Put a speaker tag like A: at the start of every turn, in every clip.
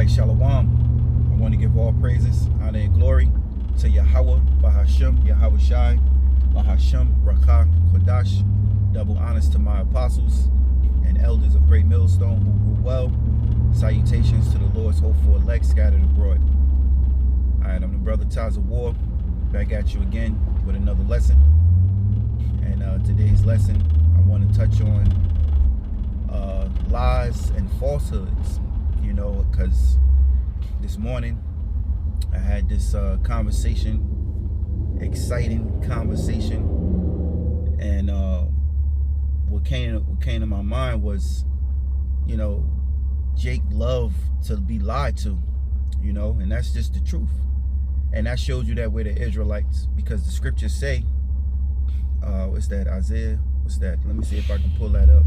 A: right, Shalom. I want to give all praises, honor, and glory to Yahweh, Bahashem, Yahweh Shai, Bahashem, Rakah, Kodash. Double honors to my apostles and elders of Great Millstone who rule well. Salutations to the Lord's hopeful elect scattered abroad. All right, I'm the brother Taz of War, back at you again with another lesson. And today's lesson, I want to touch on lies and falsehoods. You know, because this morning I had this conversation, exciting conversation, and what came to my mind was, you know, Jake loved to be lied to, you know, and that's just the truth. And that shows you that we're the Israelites, because the scriptures say, what's that, Isaiah? What's that? Let me see if I can pull that up.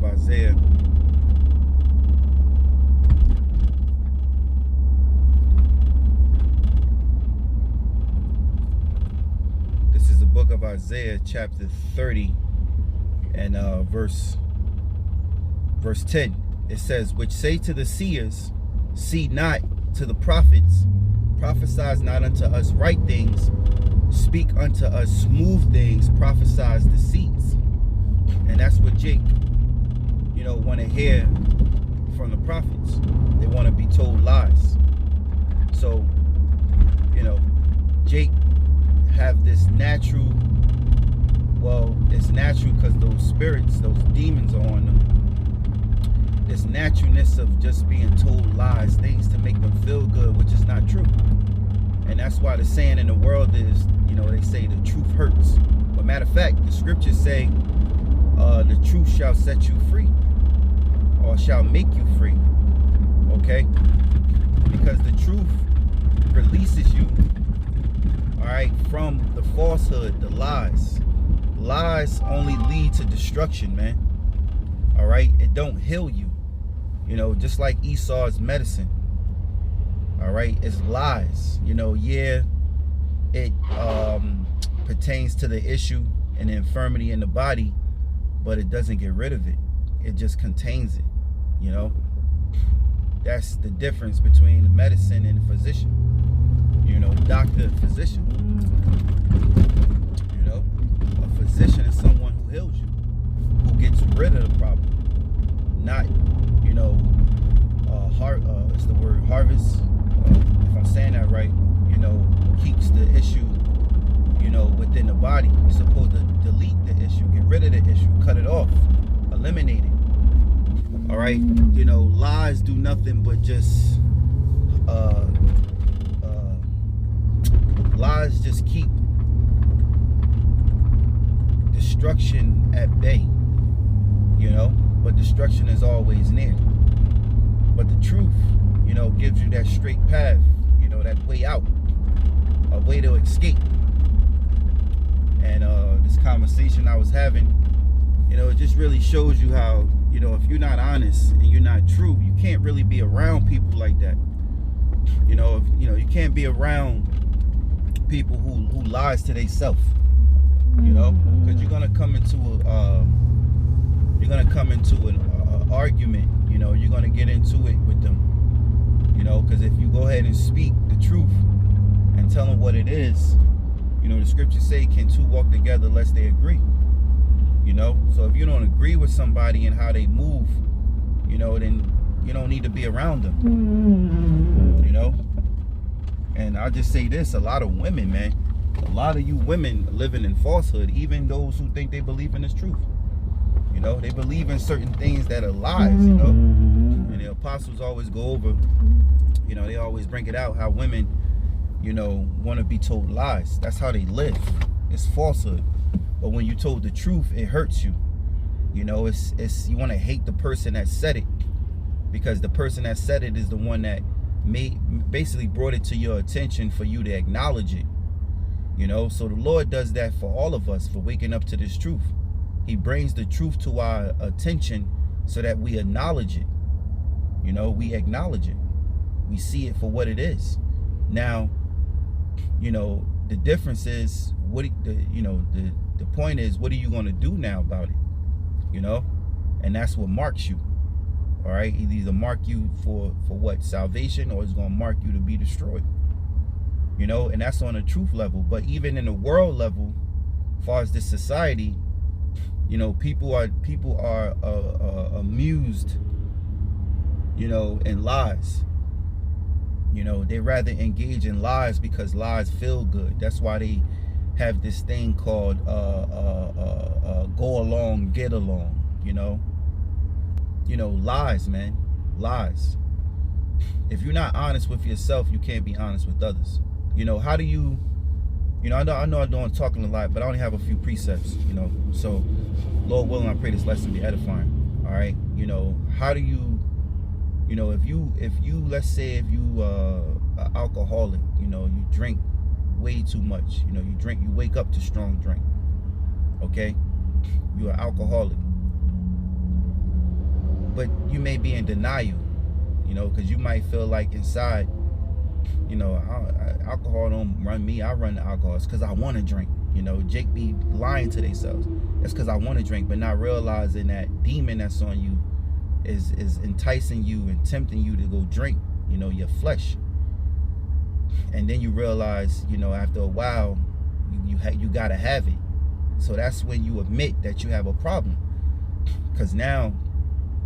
A: Isaiah. This is the book of Isaiah, chapter 30, and verse 10. It says, which say to the seers, see not; to the prophets, prophesy not unto us right things, speak unto us smooth things, prophesy deceits. And that's what Jake, you know, want to hear from the prophets. They want to be told lies. So, you know, Jake have this natural, well, it's natural because those spirits, those demons are on them. This naturalness of just being told lies, things to make them feel good, which is not true. And that's why the saying in the world is, you know, they say the truth hurts. But matter of fact, the scriptures say, the truth shall set you free, or shall make you free. Okay? Because the truth releases you, all right, from the falsehood, the lies. Lies only lead to destruction, man. All right? It don't heal you. You know, just like Esau's medicine. All right? It's lies. You know, yeah, it pertains to the issue and the infirmity in the body, but it doesn't get rid of it. It just contains it, you know? That's the difference between the medicine and the physician. You know, doctor, physician. You know, a physician is someone who heals you, who gets rid of the problem. Not, you know, it's the word harvest. If I'm saying that right, you know, keeps the issue, you know, within the body. You're supposed to delete the issue, get rid of the issue, cut it off, eliminate it. All right, you know, lies do nothing but just lies just keep destruction at bay, you know, but destruction is always near. But the truth, you know, gives you that straight path, you know, that way out, a way to escape. And this conversation I was having, you know, it just really shows you how, you know, if you're not honest and you're not true, you can't really be around people like that. You know, you can't be around people who lies to themselves. You know, because you're gonna come into an argument. You know, you're gonna get into it with them. You know, because if you go ahead and speak the truth and tell them what it is, you know, the scriptures say, can two walk together lest they agree? You know, so if you don't agree with somebody and how they move, you know, then you don't need to be around them. You know, and I'll just say this: a lot of women, man, a lot of you women living in falsehood, even those who think they believe in this truth. You know, they believe in certain things that are lies, you know, and the apostles always go over, you know, they always bring it out how women, you know, want to be told lies. That's how they live. It's falsehood. But when you told the truth, it hurts you. You know, it's you want to hate the person that said it, because the person that said it is the one that basically brought it to your attention for you to acknowledge it. You know, so the Lord does that for all of us, for waking up to this truth. He brings the truth to our attention so that we acknowledge it. You know, we acknowledge it. We see it for what it is. Now, you know, the difference is the point is, what are you going to do now about it? You know, and that's what marks you. All right, it either mark you for what? Salvation, or it's going to mark you to be destroyed. You know, and that's on a truth level. But even in the world level, as far as this society, you know, people are amused, you know, in lies. You know, they rather engage in lies because lies feel good. That's why they have this thing called go along, get along. You know, lies, man, lies. If you're not honest with yourself, you can't be honest with others. You know, how do you, I know I'm talking a lot, but I only have a few precepts, you know. So, Lord willing, I pray this lesson be edifying. All right. You know, how do you, if you, let's say if you an alcoholic, you know, you drink way too much, you know, you wake up to strong drink. Okay. You're an alcoholic. But you may be in denial, you know, because you might feel like inside, you know, alcohol don't run me. I run the alcohol. It's because I want to drink. You know, Jake be lying to themselves. It's because I want to drink, but not realizing that demon that's on you is enticing you and tempting you to go drink, you know, your flesh. And then you realize, you know, after a while, you got to have it. So that's when you admit that you have a problem. Because now,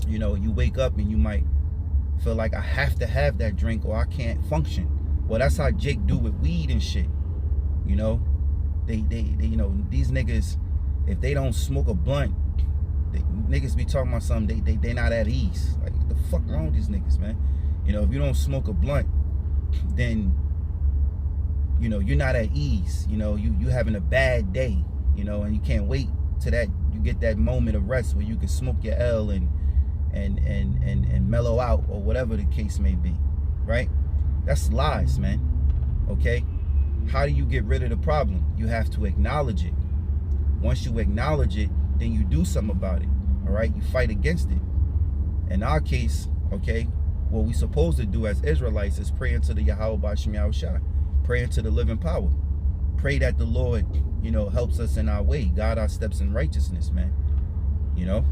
A: you know, you wake up and you might feel like I have to have that drink or I can't function. Well, that's how Jake do with weed and shit. You know, they you know, these niggas, if they don't smoke a blunt, niggas be talking about something, they not at ease. Like, what the fuck wrong with these niggas, man? You know, if you don't smoke a blunt, then, you know, you're not at ease. You know, you having a bad day, you know, and you can't wait till that you get that moment of rest where you can smoke your L and mellow out, or whatever the case may be, right? That's lies, man. Okay, how do you get rid of the problem? You have to acknowledge it. Once you acknowledge it, then you do something about it. All right, you fight against it. In our case, okay, what we supposed to do as Israelites is pray into the Yahweh B'Shem Yahushua, pray into the living power, pray that the Lord, you know, helps us in our way, guide our steps in righteousness, man. You know,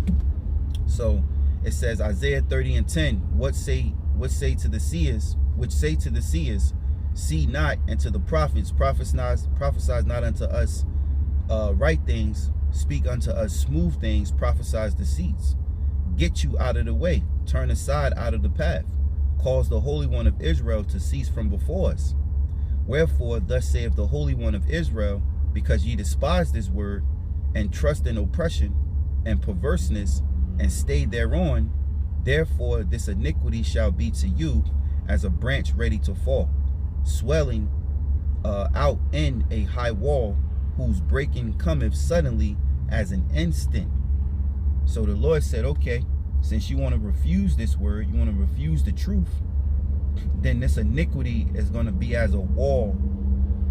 A: so it says Isaiah 30:10, what say to the seers, which say to the seers, see not, and to the prophets, prophesy not unto us right things, speak unto us smooth things, prophesy deceits. Get you out of the way, turn aside out of the path, cause the Holy One of Israel to cease from before us. Wherefore, thus saith the Holy One of Israel, because ye despise this word, and trust in oppression and perverseness, and stay thereon, therefore this iniquity shall be to you as a branch ready to fall, swelling out in a high wall, whose breaking cometh suddenly as an instant. So the Lord said, okay, since you want to refuse this word, you want to refuse the truth, then this iniquity is going to be as a wall.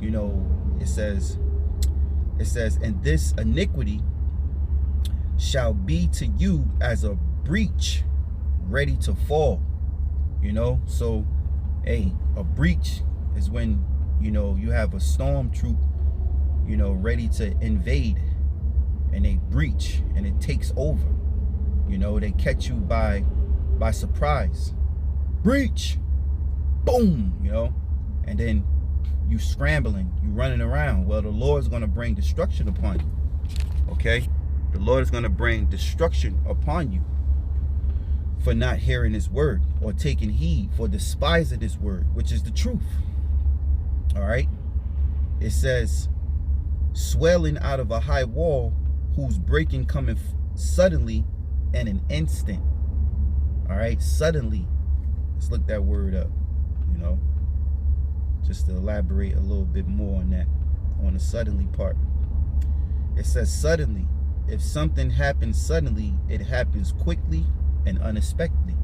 A: You know, it says, and this iniquity shall be to you as a breach ready to fall. You know, so a breach is when, you know, you have a storm troop, you know, ready to invade, and they breach and it takes over. You know, they catch you by surprise. Breach, boom, you know, and then you scrambling, you running around. Well, the Lord's going to bring destruction upon you. Okay, the Lord is going to bring destruction upon you for not hearing his word, or taking heed, for despising his word, which is the truth. All right, it says, swelling out of a high wall, whose breaking cometh suddenly in an instant. All right, suddenly. Let's look that word up, you know, just to elaborate a little bit more on that, on the suddenly part. It says suddenly. If something happens suddenly, it happens quickly and unexpectedly,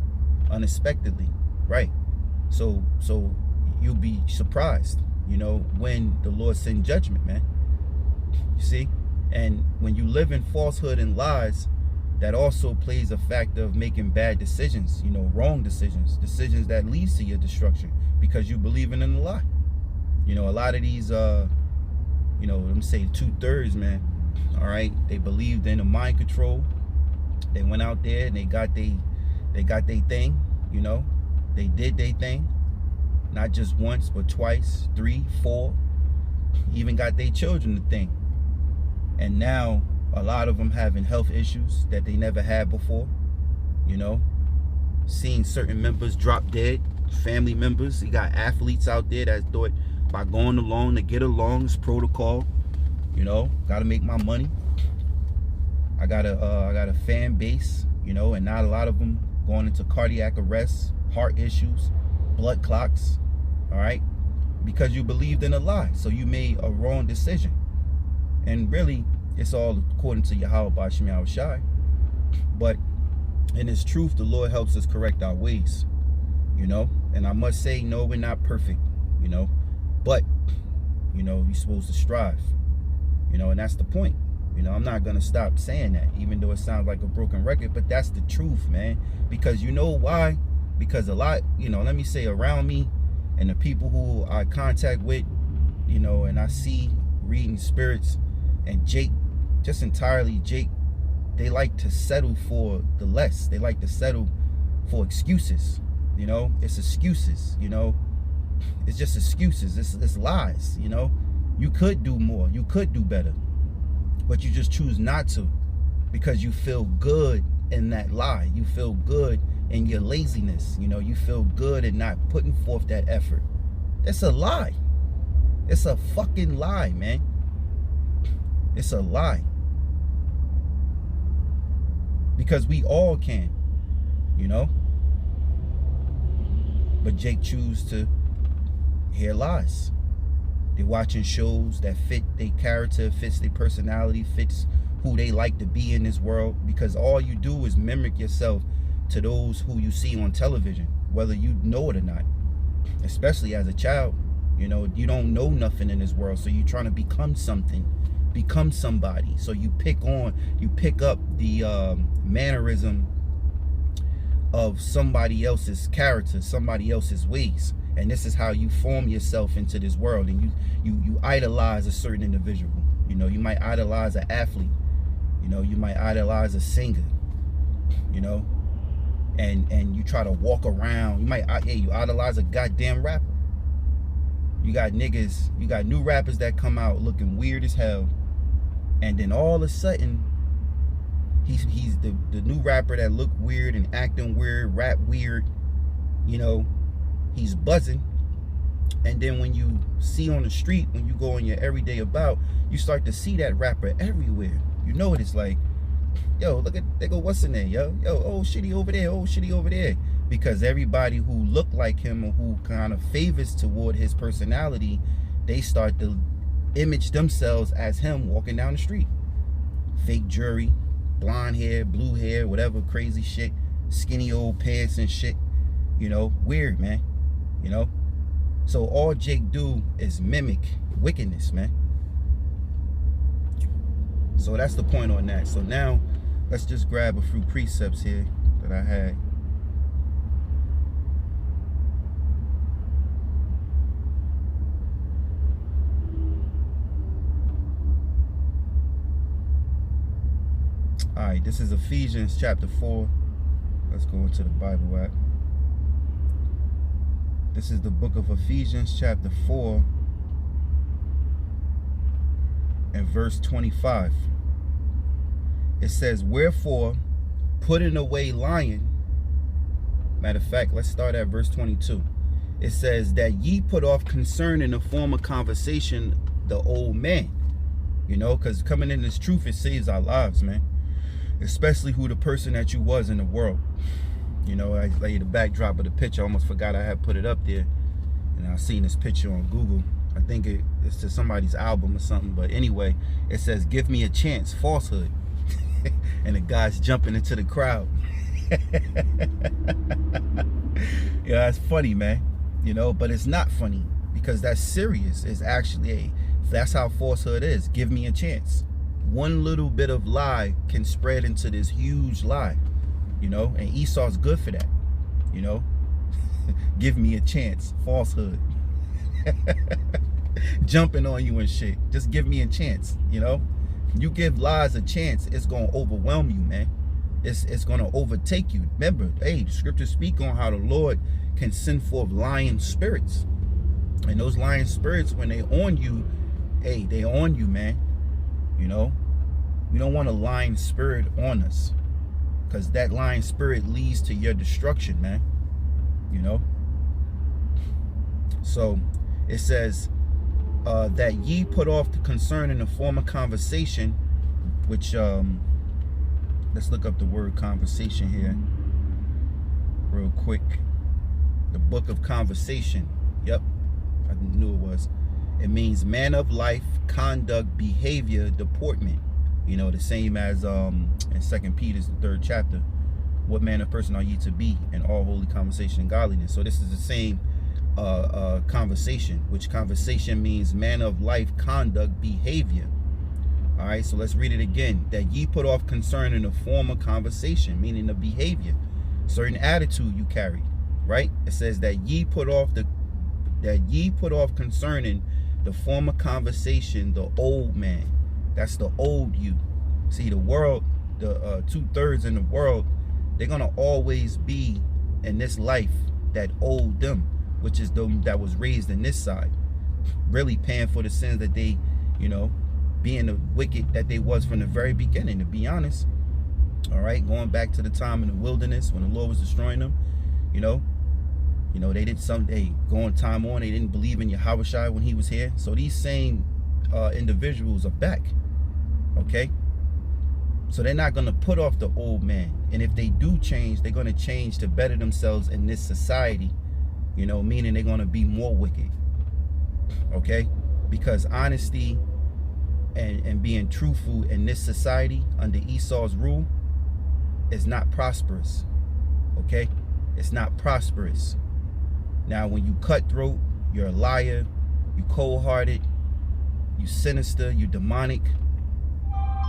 A: right? So you'll be surprised, when the Lord sends judgment, man. You see? And when you live in falsehood and lies, that also plays a factor of making bad decisions, wrong decisions that leads to your destruction because you believing in a lie. A lot of these, let me say 2/3, man. All right, they believed in a mind control. They went out there and they got their thing. They did their thing, not just once but twice, 3, 4. Even got their children the thing. And now a lot of them having health issues that they never had before. Seeing certain members drop dead, family members. You got athletes out there that thought by going along to get along is protocol. Got to make my money. I got a fan base, and not a lot of them going into cardiac arrest, heart issues, blood clots. All right, because you believed in a lie, so you made a wrong decision. And really, it's all according to Yahweh Bashim Yahweh Shai. But in His truth, the Lord helps us correct our ways. And I must say, no, we're not perfect. But you're supposed to strive. And that's the point. I'm not gonna stop saying that, even though it sounds like a broken record. But that's the truth, man. Because you know why? Because a lot, let me say, around me and the people who I contact with, and I see reading spirits, and Jake, just entirely Jake, they like to settle for the less. They like to settle for excuses. It's excuses. It's just excuses. It's lies. You could do more. You could do better, but you just choose not to because you feel good in that lie. You feel good in your laziness. You feel good in not putting forth that effort. It's a lie. It's a fucking lie, man. It's a lie. Because we all can, but Jake choose to hear lies. They're watching shows that fit their character, fits their personality, fits who they like to be in this world. Because all you do is mimic yourself to those who you see on television, whether you know it or not. Especially as a child, you don't know nothing in this world, so you're trying to become something, become somebody. So you pick up the mannerism of somebody else's character, somebody else's ways. And this is how you form yourself into this world. And you idolize a certain individual. You might idolize an athlete. You might idolize a singer. And you try to walk around. You idolize a goddamn rapper. You got niggas, you got new rappers that come out looking weird as hell. And then all of a sudden, he's the new rapper that look weird and acting weird, rap weird. He's buzzing. And then when you see on the street, when you go on your everyday about, you start to see that rapper everywhere. What it's like. Yo, look at, they go, what's in there, yo? Oh, shitty over there, oh, shitty over there. Because everybody who look like him or who kind of favors toward his personality, they start to image themselves as him walking down the street. Fake jewelry, blonde hair, blue hair, whatever crazy shit, skinny old pants and shit. Weird, man. So all Jake do is mimic wickedness, man. So that's the point on that. So now let's just grab a few precepts here that I had. All right, this is Ephesians chapter 4. Let's go into the Bible app. This is the book of Ephesians chapter 4 and verse 25. It says, wherefore, putting away lying. Matter of fact, let's start at verse 22. It says that ye put off concern in the form of conversation, the old man. Because coming in this truth, it saves our lives, man. Especially who the person that you was in the world. I laid the backdrop of the picture. I almost forgot I had put it up there. And I seen this picture on Google. I think it's to somebody's album or something. But anyway, it says, give me a chance, falsehood. And the guy's jumping into the crowd. Yeah, it's funny, man. You know, but it's not funny because that's serious. It's actually that's how falsehood is. Give me a chance. One little bit of lie can spread into this huge lie, you know, and Esau's good for that, you know. Give me a chance, falsehood. Jumping on you and shit. Just give me a chance, you know. You give lies a chance, it's gonna overwhelm you, man. It's gonna overtake you. Remember, hey, the scriptures speak on how the Lord can send forth lying spirits, and those lying spirits, when they on you, hey, they on you, man. You know, we don't want a lying spirit on us, because that lying spirit leads to your destruction, man. You know. So it says that ye put off the concern in the former conversation, which let's look up the word conversation here real quick. The book of conversation. Yep, I knew it was. It means man of life, conduct, behavior, deportment. You know, the same as in 2 Peter's the 3rd chapter. What manner of person are ye to be in all holy conversation and godliness? So this is the same conversation, which conversation means manner of life, conduct, behavior. All right, so let's read it again. That ye put off concern in the former conversation, meaning the behavior, certain attitude you carry, right? It says that ye put off concerning the former conversation, the old man. That's the old you. See, the world, the 2/3 in the world, they're gonna always be in this life that old them, which is them that was raised in this side, really paying for the sins that they, you know, being the wicked that they was from the very beginning, to be honest. All right, going back to the time in the wilderness when the Lord was destroying them, you know, they did going time on, they didn't believe in Yahushua when he was here. So these same individuals are back, okay? So they're not going to put off the old man. And if they do change, they're going to change to better themselves in this society, you know, meaning they're going to be more wicked, okay? Because honesty and being truthful in this society under Esau's rule is not prosperous, okay? It's not prosperous. Now, when you cutthroat, you're a liar, you cold-hearted, you sinister, you demonic,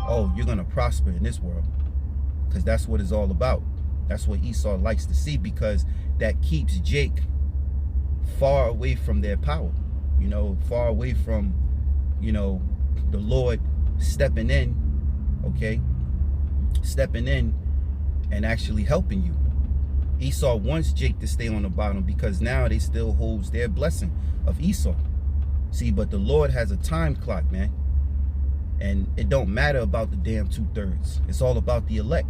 A: oh, you're going to prosper in this world, because that's what it's all about. That's what Esau likes to see, because that keeps Jake far away from their power, you know, far away from, you know, the Lord stepping in, okay, stepping in and actually helping you. Esau wants Jake to stay on the bottom because now they still holds their blessing of Esau. See, but the Lord has a time clock, man. And it don't matter about the damn 2/3. It's all about the elect.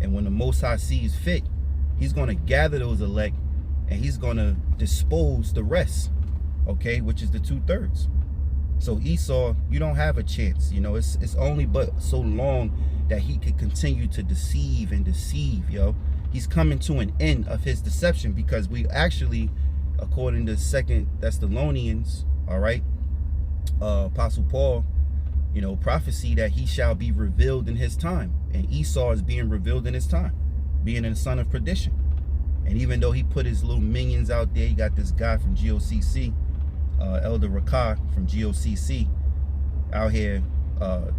A: And when the Most High sees fit, he's going to gather those elect and he's going to dispose the rest, okay, which is the 2/3. So Esau, you don't have a chance. You know, it's only but so long that he could continue to deceive and deceive, yo. He's coming to an end of his deception, because we actually, according to 2 Thessalonians, all right, Apostle Paul, you know, prophecy that he shall be revealed in his time. And Esau is being revealed in his time, being a son of perdition. And even though he put his little minions out there, he got this guy from GOCC, Elder Rakah from GOCC, out here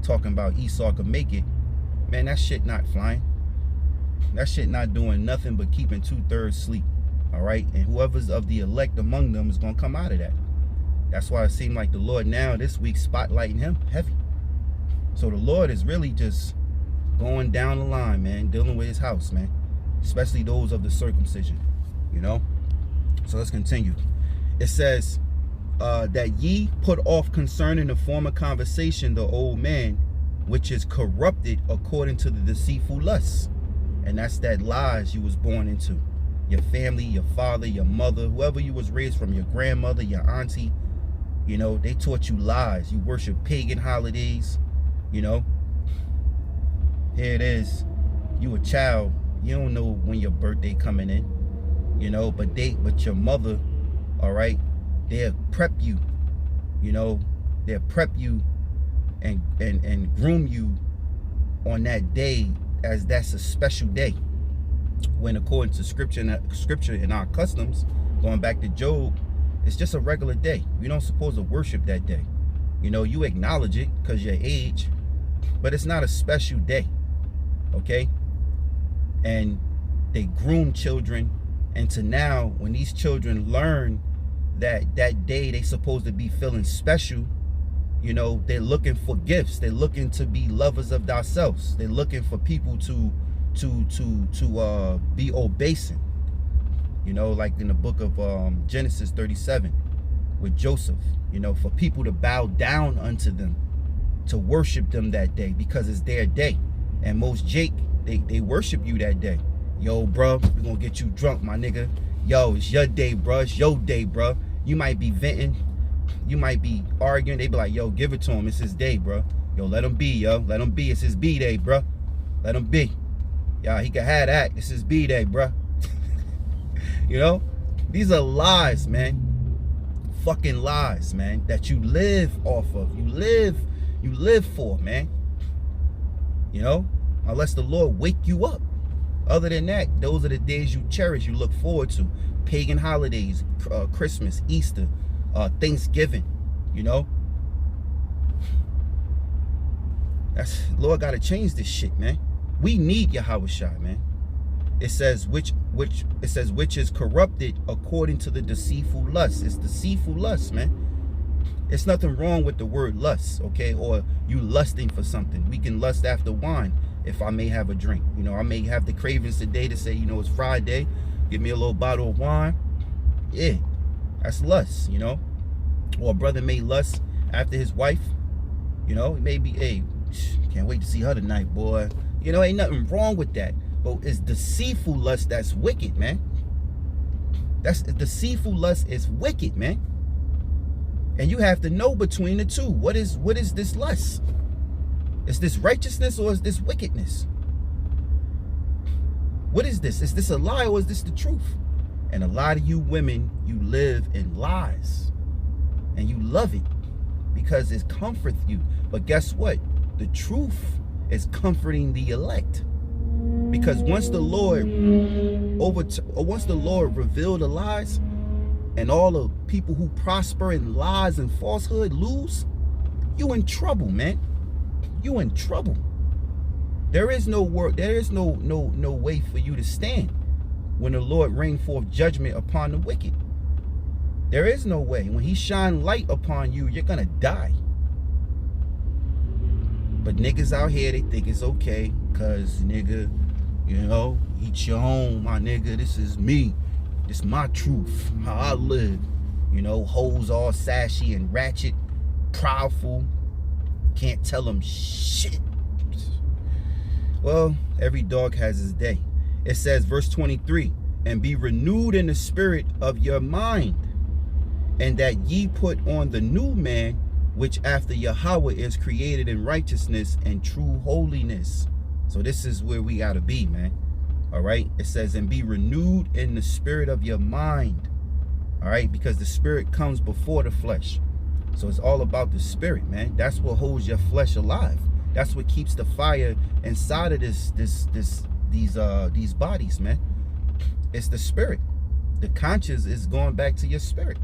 A: talking about Esau could make it. Man, that shit not flying. That shit not doing nothing but keeping 2/3 sleep. All right, and whoever's of the elect among them is gonna come out of that. That's why it seemed like the Lord now this week spotlighting him heavy. So the Lord is really just going down the line, man, dealing with his house, man, especially those of the circumcision, you know. So let's continue. It says that ye put off concerning the former conversation the old man, which is corrupted according to the deceitful lusts. And that's that lies you was born into. Your family, your father, your mother, whoever you was raised from, your grandmother, your auntie, you know, they taught you lies. You worship pagan holidays, you know. Here it is. You a child. You don't know when your birthday coming in, you know, but your mother, all right, they'll prep you You know, they'll prep you and groom you on that day, as that's a special day, when according to scripture and our customs, going back to Job, it's just a regular day. You don't supposed to worship that day. You know, you acknowledge it because your age, but it's not a special day. Okay? And they groom children into now, when these children learn that that day they supposed to be feeling special, you know, they're looking for gifts. They're looking to be lovers of themselves. They're looking for people to be obeisant. You know, like in the book of Genesis 37 with Joseph, you know, for people to bow down unto them, to worship them that day, because it's their day. And most Jake, they worship you that day. Yo, bro, we're gonna get you drunk, my nigga. Yo, it's your day, bro. It's your day, bro. You might be venting. You might be arguing. They be like, yo, give it to him. It's his day, bro. Yo, let him be, yo. Let him be. It's his B-day, bro. Let him be. Yeah, he can have that. It's his B-day, bro. You know? These are lies, man. Fucking lies, man. That you live off of. You live for, man. You know? Unless the Lord wake you up. Other than that, those are the days you cherish, you look forward to. Pagan holidays, Christmas, Easter, Thanksgiving, you know? Lord gotta change this shit, man. We need Yahushua, man. It says which is corrupted according to the deceitful lust. It's deceitful lust, man. It's nothing wrong with the word lust, okay? Or you lusting for something. We can lust after wine if I may have a drink. You know, I may have the cravings today to say, you know, it's Friday, give me a little bottle of wine. Yeah, that's lust, you know? Or a brother may lust after his wife. You know, it may be, hey, can't wait to see her tonight, boy. You know, ain't nothing wrong with that. But it's deceitful lust that's wicked, man. That's deceitful lust is wicked, man. And you have to know between the two. What is this lust? Is this righteousness or is this wickedness? What is this? Is this a lie or is this the truth? And a lot of you women, you live in lies. And you love it because it comforts you. But guess what? The truth is comforting the elect. Because once the Lord revealed the lies, and all the people who prosper in lies and falsehood lose, you in trouble, man. You in trouble. There is no work. There is no way for you to stand when the Lord rain forth judgment upon the wicked. There is no way. When he shine light upon you, you're gonna die. But niggas out here, they think it's okay, cause nigga, you know, eat your own, my nigga. This is me. This my truth, how I live. You know, hoes all sassy and ratchet, proudful. Can't tell them shit. Well, every dog has his day. It says, verse 23, and be renewed in the spirit of your mind, and that ye put on the new man, which after Yahweh is created in righteousness and true holiness. So this is where we gotta be, man. All right, it says, and be renewed in the spirit of your mind. All right, because the spirit comes before the flesh. So it's all about the spirit, man. That's what holds your flesh alive. That's what keeps the fire inside of these bodies, man. It's the spirit. The conscience is going back to your spirit.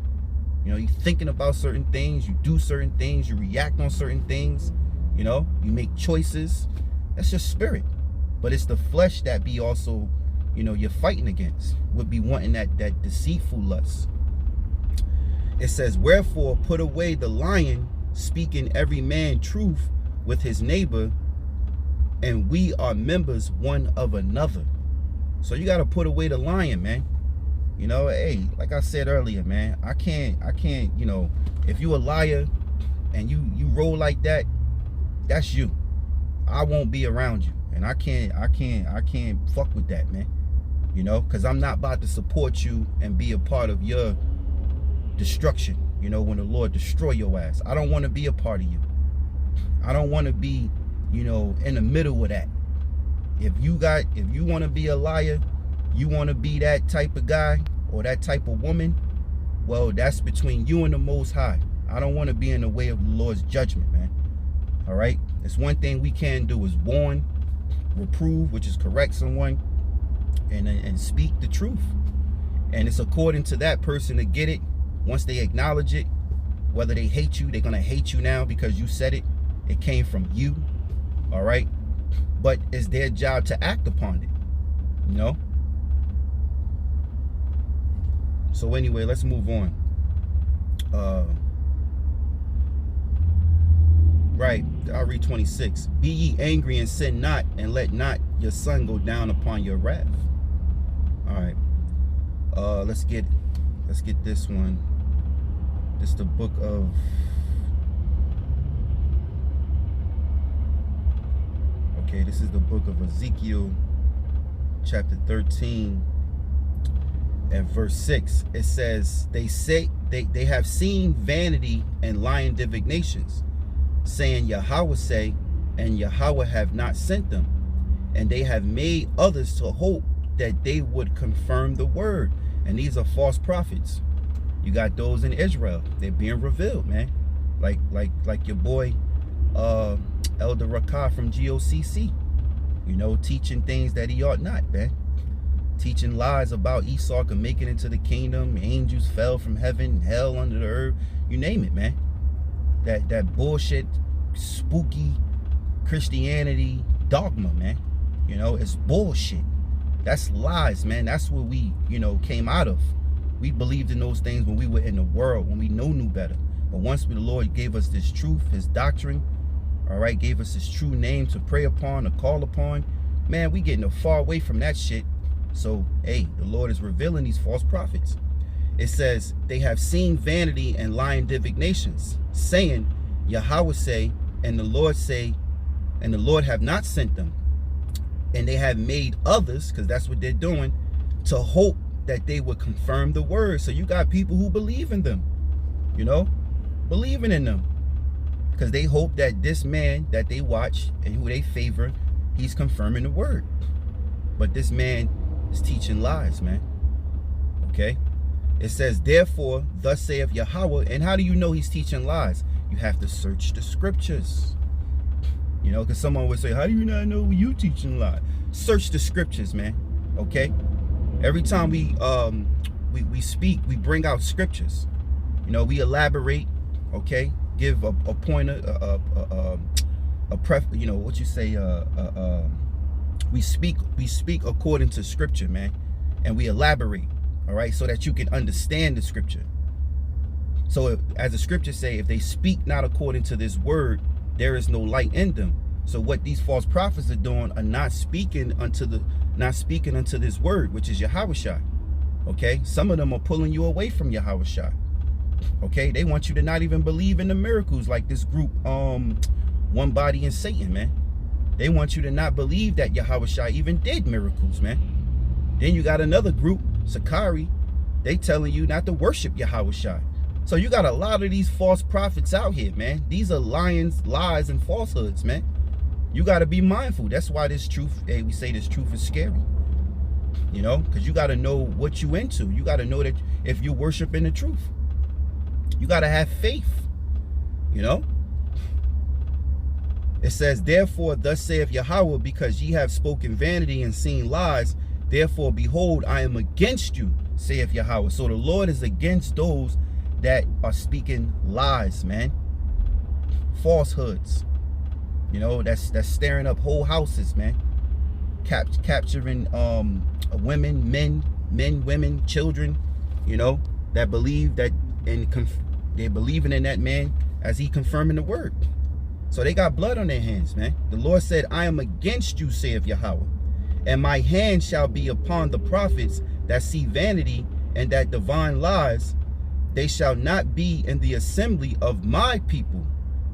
A: You know, you're thinking about certain things, you do certain things, you react on certain things, you know, you make choices. That's your spirit. But it's the flesh that be also, you know, you're fighting against. Would be wanting that deceitful lust. It says, wherefore put away the lying, speaking every man truth with his neighbor, and we are members one of another. So you got to put away the lying, man. You know, hey, like I said earlier, man, I can't, you know, if you a liar and you roll like that, that's you. I won't be around you. And I can't fuck with that, man. You know, because I'm not about to support you and be a part of your destruction. You know, when the Lord destroy your ass. I don't want to be a part of you. I don't want to be, you know, in the middle of that. If you want to be a liar, you want to be that type of guy or that type of woman, well, that's between you and the Most High. I don't want to be in the way of the Lord's judgment, man. All right? It's one thing we can do is warn, reprove, which is correct someone, and speak the truth. And it's according to that person to get it. Once they acknowledge it, whether they hate you, they're going to hate you now because you said it. It came from you. All right? But it's their job to act upon it. You know? So anyway, let's move on. Right, I'll read 26. Be ye angry and sin not, and let not your sun go down upon your wrath. All right. Let's get this one. This is the book of this is the book of Ezekiel, chapter 13 and verse 6. It says, they say they have seen vanity and lying divinations, saying Yahweh say, and Yahweh have not sent them. And they have made others to hope that they would confirm the word. And these are false prophets. You got those in Israel. They're being revealed, man. Like your boy Elder Rakah from GOCC. You know, teaching things that he ought not, man. Teaching lies about Esau can make it into the kingdom. Angels fell from heaven, hell under the earth. You name it, man. That bullshit, spooky Christianity dogma, man. You know, it's bullshit. That's lies, man. That's what we, you know, came out of. We believed in those things when we were in the world, when we knew better. But once the Lord gave us this truth, his doctrine, all right, gave us his true name to pray upon, to call upon, man, we getting far away from that shit. So, hey, the Lord is revealing these false prophets. It says, they have seen vanity and lying divinations, saying, Yahweh say, and the Lord say, and the Lord have not sent them. And they have made others, because that's what they're doing, to hope that they would confirm the word. So you got people who believe in them, you know, believing in them, because they hope that this man that they watch and who they favor, he's confirming the word. But this man is teaching lies, man. Okay? It says, therefore, thus saith Yahweh. And how do you know he's teaching lies? You have to search the scriptures. You know, because someone would say, how do you not know you teaching lies? Search the scriptures, man. Okay? Every time we speak, we bring out scriptures. You know, we elaborate, okay? Give a pointer, you know, what you say, we speak according to scripture, man, and we elaborate, all right, so that you can understand the scripture. So as the scriptures say, if they speak not according to this word, there is no light in them. So what these false prophets are doing are not speaking unto this word, which is Yahushua. Okay, some of them are pulling you away from Yahushua. Okay, they want you to not even believe in the miracles, like this group, One Body and Satan, man. They want you to not believe that Yahushua even did miracles, man. Then you got another group, Sakari, they telling you not to worship Yahushua. So you got a lot of these false prophets out here, man. These are lies, and falsehoods, man. You got to be mindful. That's why this truth, hey, we say this truth is scary. You know, because you got to know what you into. You got to know that if you're worshiping the truth, you got to have faith, you know. It says, therefore, thus saith Yahweh, because ye have spoken vanity and seen lies, therefore, behold, I am against you, saith Yahweh. So the Lord is against those that are speaking lies, man. Falsehoods. You know, that's stirring up whole houses, man. Capturing women, men, women, children, you know, that believe that, and they're believing in that man as he confirming the word. So they got blood on their hands, man. The Lord said, I am against you, saith Yahweh, and my hand shall be upon the prophets that see vanity and that divine lies. They shall not be in the assembly of my people,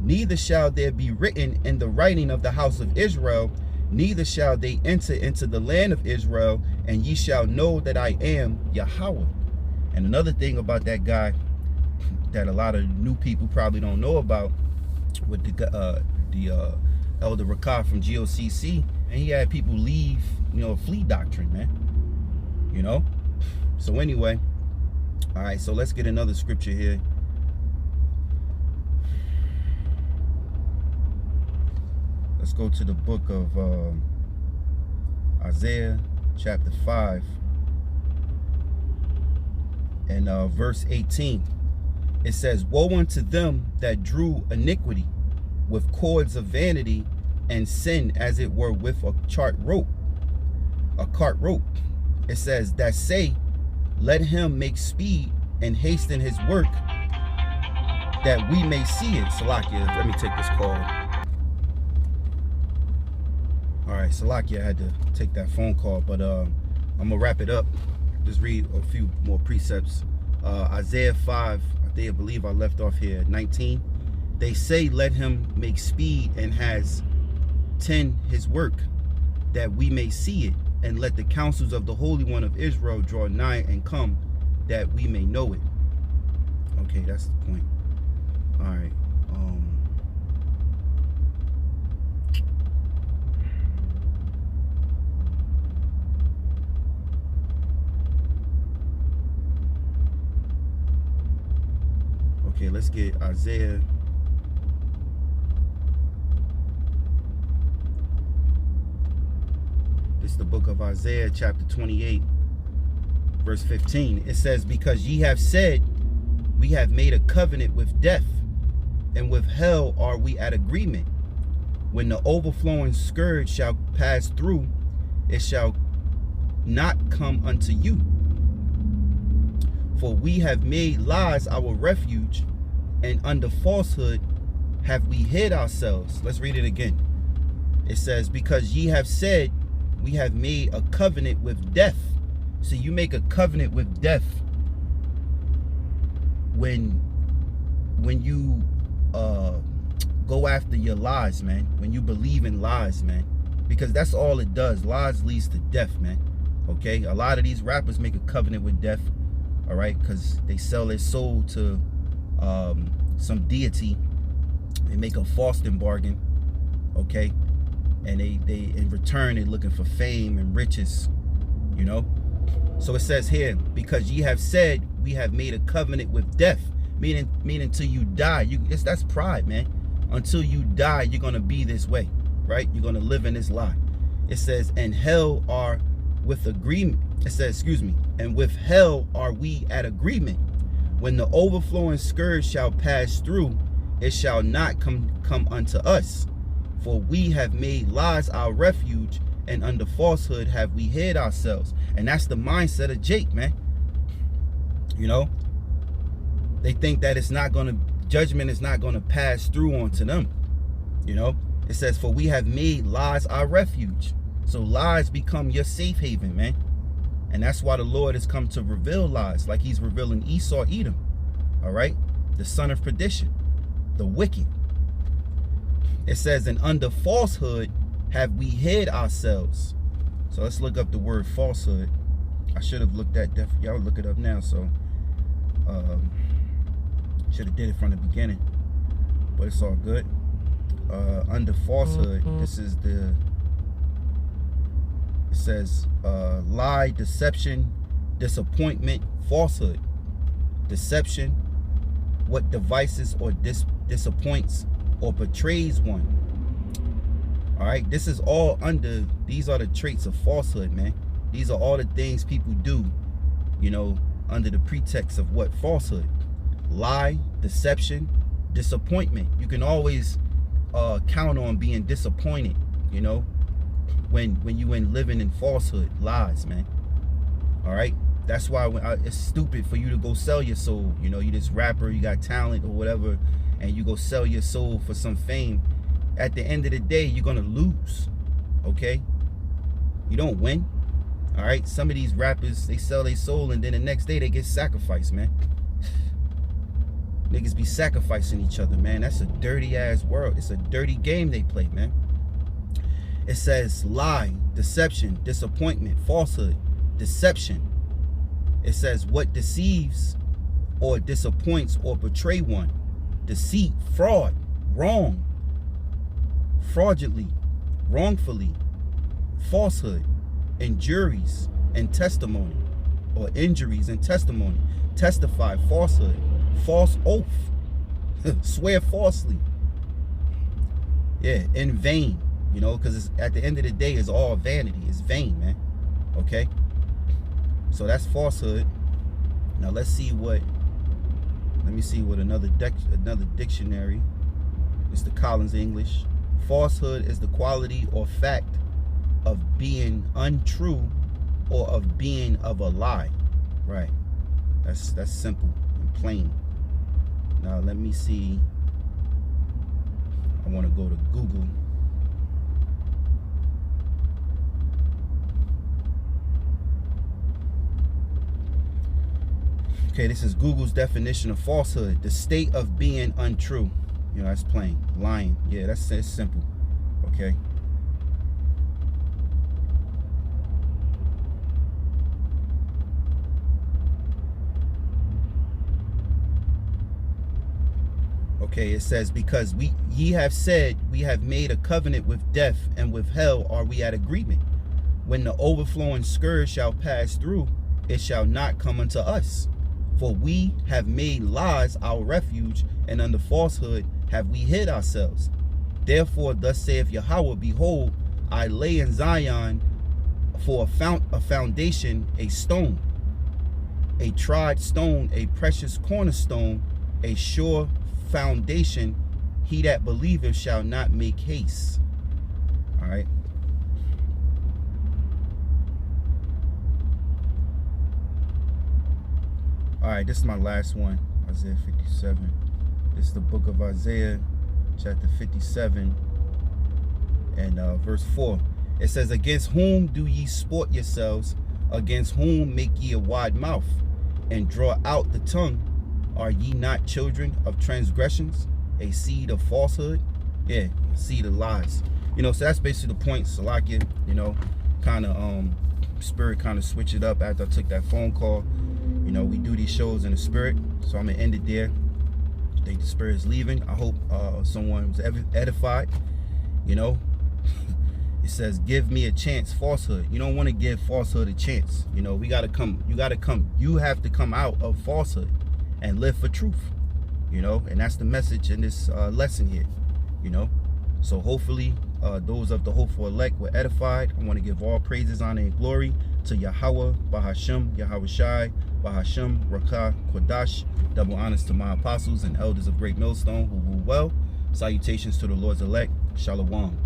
A: neither shall there be written in the writing of the house of Israel, neither shall they enter into the land of Israel, and ye shall know that I am Yahweh. And another thing about that guy that a lot of new people probably don't know about, with the Elder Rakah from GOCC, and he had people leave, you know, flee doctrine, man. You know? So anyway, all right, so let's get another scripture here. Let's go to the book of Isaiah chapter 5 and verse 18. It says, woe unto them that drew iniquity with cords of vanity, and sin as it were with a cart rope. It says, that say, let him make speed and hasten his work, that we may see it. Salakia, let me take this call. All right, Salakia, I had to take that phone call, but I'm gonna wrap it up. Just read a few more precepts. Isaiah 5, I believe I left off here, 19. They say, let him make speed and has tend his work, that we may see it, and let the counsels of the Holy One of Israel draw nigh and come, that we may know it. Okay, that's the point. All right. Okay, let's get Isaiah. This is the book of Isaiah chapter 28, verse 15. It says, because ye have said, we have made a covenant with death, and with hell are we at agreement. When the overflowing scourge shall pass through, it shall not come unto you. For we have made lies our refuge, and under falsehood have we hid ourselves. Let's read it again. It says, because ye have said, we have made a covenant with death. So you make a covenant with death when you go after your lies, man. When you believe in lies, man. Because that's all it does. Lies leads to death, man. Okay? A lot of these rappers make a covenant with death. All right? Because they sell their soul to some deity. They make a Falston bargain. Okay? And they in return, they're looking for fame and riches, you know. So it says here, because ye have said, we have made a covenant with death, meaning until you die. That's pride, man. Until you die, you're gonna be this way, right? You're gonna live in this lie. It says, and hell are with agreement. It says, excuse me, and with hell are we at agreement. When the overflowing scourge shall pass through, it shall not come unto us. For we have made lies our refuge, and under falsehood have we hid ourselves. And that's the mindset of Jake, man. You know, they think that judgment is not gonna pass through onto them. You know, it says, for we have made lies our refuge. So lies become your safe haven, man. And that's why the Lord has come to reveal lies, like he's revealing Esau, Edom. All right, the son of perdition, the wicked. It says, and under falsehood have we hid ourselves. So let's look up the word falsehood. I should have looked at that. Y'all look it up now. So should have did it from the beginning, but it's all good. Under falsehood, this is it says lie, deception, disappointment, falsehood. Deception, what devices or disappoints or betrays one. All right, this is all under, these are the traits of falsehood, man. These are all the things people do, you know, under the pretext of what? Falsehood. Lie, deception, disappointment. You can always count on being disappointed, you know, when you in living in falsehood, lies, man. All right, that's why it's stupid for you to go sell your soul. You know, you this rapper, you got talent or whatever, and you go sell your soul for some fame. At the end of the day, you're gonna lose. Okay, you don't win. All right, some of these rappers, they sell their soul and then the next day they get sacrificed, man. Niggas be sacrificing each other, man. That's a dirty ass world. It's a dirty game they play, man. It says lie, deception, disappointment, falsehood, deception. It says what deceives or disappoints or betray one. Deceit, fraud, wrong, fraudulently, wrongfully, falsehood, injuries and testimony, or injuries and testimony, testify, falsehood, false oath, swear falsely, yeah, in vain, You know, because at the end of the day, it's all vanity. It's vain, man. Okay? So that's falsehood. Now let's see what, let me see what another dictionary. It's the Collins English. Falsehood is the quality or fact of being untrue or of being of a lie. Right. That's simple and plain. Now let me see. I want to go to Google. Okay, this is Google's definition of falsehood. The state of being untrue. You know, that's plain. Lying. Yeah, that's simple. Okay. Okay, it says, because ye have said, we have made a covenant with death, and with hell are we at agreement. When the overflowing scourge shall pass through, it shall not come unto us. For we have made lies our refuge, and under falsehood have we hid ourselves. Therefore thus saith Yahweh, behold, I lay in Zion for a foundation, a stone, a tried stone, a precious cornerstone, a sure foundation. He that believeth shall not make haste. All right. All right, this is my last one, Isaiah 57. This is the book of Isaiah, chapter 57, and verse 4. It says, against whom do ye sport yourselves? Against whom make ye a wide mouth, and draw out the tongue? Are ye not children of transgressions, a seed of falsehood? Yeah, a seed of lies. You know, so that's basically the point. Salakia, you know, kind of spirit kind of switch it up after I took that phone call. You know, we do these shows in the spirit, so I'm gonna end it there. I think the spirit is leaving. I hope someone was edified. You know, it says, give me a chance, falsehood. You don't want to give falsehood a chance. You know, you have to come out of falsehood and live for truth. You know, and that's the message in this lesson here. You know, so hopefully those of the hopeful elect were edified. I want to give all praises, honor, and glory to Yahweh, Bahasham, Yahweh Shai, Bahasham, Rakah, Kodash. Double honors to my apostles and elders of Great Millstone who rule well. Salutations to the Lord's elect. Shalom.